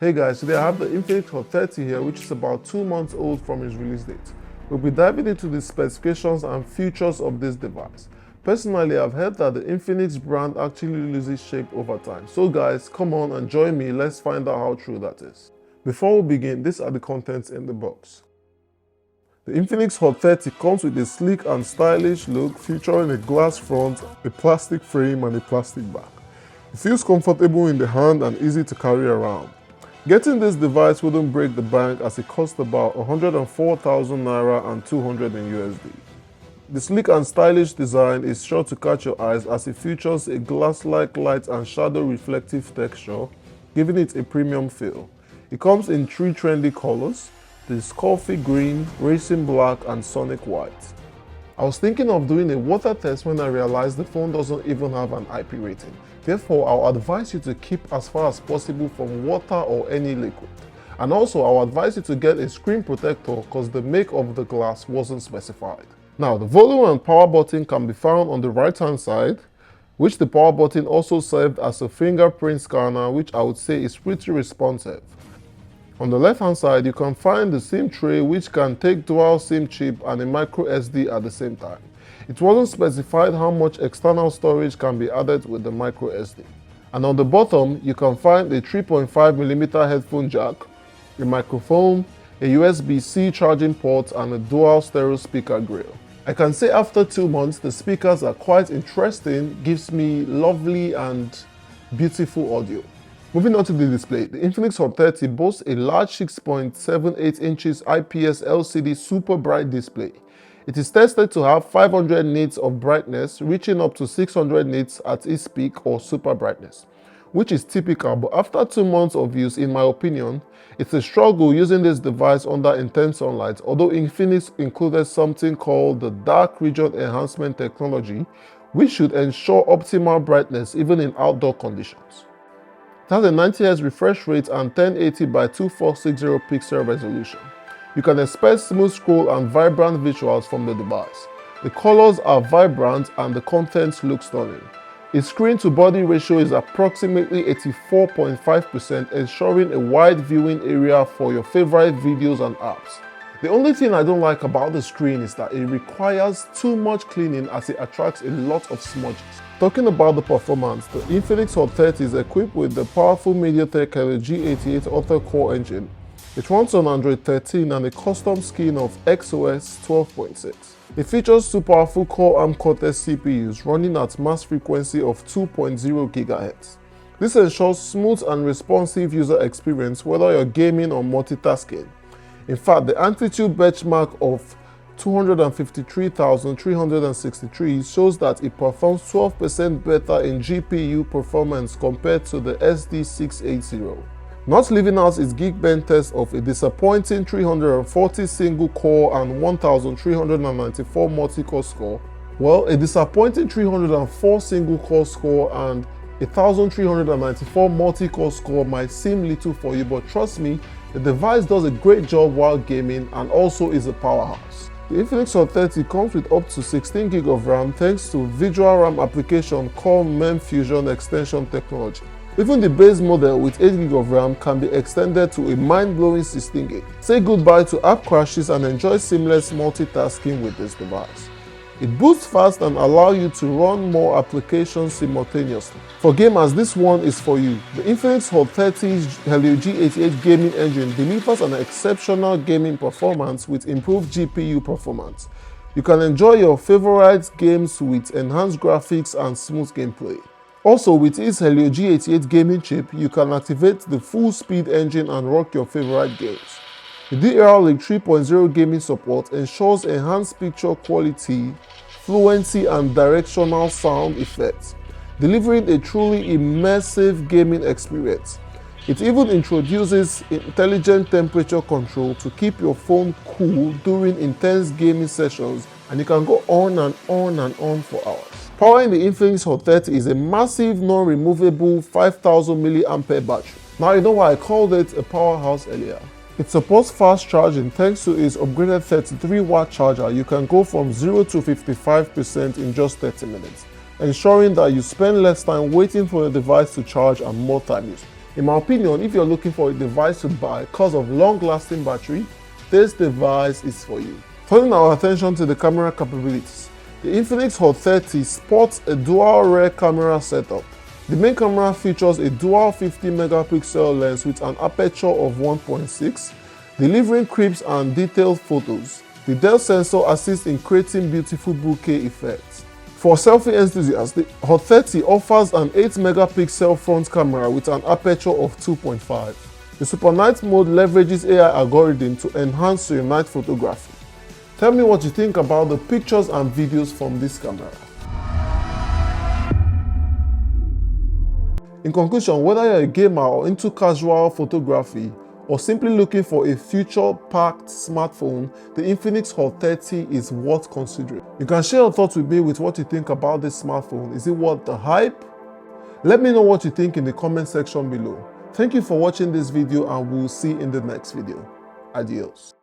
Hey guys, today I have the Infinix Hot 30 here, which is about 2 months old from its release date. We'll be diving into the specifications and features of this device. Personally, I've heard that the Infinix brand actually loses shape over time. So guys, come on and join me, let's find out how true that is. Before we begin, these are the contents in the box. The Infinix Hot 30 comes with a sleek and stylish look featuring a glass front, a plastic frame and a plastic back. It feels comfortable in the hand and easy to carry around. Getting this device wouldn't break the bank as it costs about 104,000 Naira and 200 in USD. The sleek and stylish design is sure to catch your eyes as it features a glass-like light and shadow reflective texture, giving it a premium feel. It comes in 3 trendy colors: the coffee green, racing black and sonic white. I was thinking of doing a water test when I realized the phone doesn't even have an IP rating. Therefore, I'll advise you to keep as far as possible from water or any liquid. And also, I'll advise you to get a screen protector because the make of the glass wasn't specified. Now, the volume and power button can be found on the right hand side, which the power button also served as a fingerprint scanner, which I would say is pretty responsive. On the left hand side, you can find the SIM tray, which can take dual SIM chip and a micro SD at the same time. It wasn't specified how much external storage can be added with the micro SD. And on the bottom, you can find a 3.5mm headphone jack, a microphone, a USB-C charging port and a dual stereo speaker grille. I can say after 2 months, the speakers are quite interesting, gives me lovely and beautiful audio. Moving on to the display, the Infinix Hot 30 boasts a large 6.78 inches IPS LCD super bright display. It is tested to have 500 nits of brightness, reaching up to 600 nits at its peak or super brightness, which is typical, but after 2 months of use, in my opinion, it's a struggle using this device under intense sunlight, although Infinix included something called the dark region enhancement technology, which should ensure optimal brightness even in outdoor conditions. It has a 90Hz refresh rate and 1080 by 2460 pixel resolution. You can expect smooth scroll and vibrant visuals from the device. The colors are vibrant and the contents look stunning. Its screen to body ratio is approximately 84.5%, ensuring a wide viewing area for your favorite videos and apps. The only thing I don't like about the screen is that it requires too much cleaning as it attracts a lot of smudges. Talking about the performance, the Infinix Hot 30 is equipped with the powerful MediaTek Helio G88 octa-core engine. It runs on Android 13 and a custom skin of XOS 12.6. It features 2 powerful Core ARM Cortex CPUs running at mass frequency of 2.0 GHz. This ensures smooth and responsive user experience whether you're gaming or multitasking. In fact, the Amplitude benchmark of 253,363 shows that it performs 12% better in GPU performance compared to the SD680. Not leaving out its Geekbench test of a disappointing 340 single core and 1,394 multi-core score. Well, a disappointing 304 single core score and 1,394 multi-core score might seem little for you, but trust me, the device does a great job while gaming and also is a powerhouse. The Infinix Hot 30 comes with up to 16GB of RAM thanks to Visual RAM application called MEM Fusion extension technology. Even the base model with 8GB of RAM can be extended to a mind-blowing 16GB. Say goodbye to app crashes and enjoy seamless multitasking with this device. It boosts fast and allows you to run more applications simultaneously. For gamers, this one is for you. The Infinix Hot 30's Helio G88 gaming engine delivers an exceptional gaming performance with improved GPU performance. You can enjoy your favorite games with enhanced graphics and smooth gameplay. Also, with its Helio G88 gaming chip, you can activate the full speed engine and rock your favorite games. The DR-Link 3.0 gaming support ensures enhanced picture quality, fluency and directional sound effects, delivering a truly immersive gaming experience. It even introduces intelligent temperature control to keep your phone cool during intense gaming sessions, and you can go on and on and on for hours. Powering the Infinix Hot 30 is a massive non-removable 5000 mAh battery. Now you know why I called it a powerhouse earlier. It supports fast charging thanks to its upgraded 33-watt charger. You can go from 0 to 55% in just 30 minutes, ensuring that you spend less time waiting for the device to charge and more time used. In my opinion, if you're looking for a device to buy because of long-lasting battery, this device is for you. Turning our attention to the camera capabilities, the Infinix Hot 30 sports a dual rear camera setup. The main camera features a dual 50-megapixel lens with an aperture of 1.6, delivering crisp and detailed photos. The depth sensor assists in creating beautiful bokeh effects. For selfie enthusiasts, the Hot 30 offers an 8-megapixel front camera with an aperture of 2.5. The Super Night mode leverages AI algorithm to enhance your night photography. Tell me what you think about the pictures and videos from this camera. In conclusion, whether you're a gamer or into casual photography, or simply looking for a future-packed smartphone, the Infinix Hot 30 is worth considering. You can share your thoughts with me with what you think about this smartphone. Is it worth the hype? Let me know what you think in the comment section below. Thank you for watching this video and we'll see you in the next video. Adios.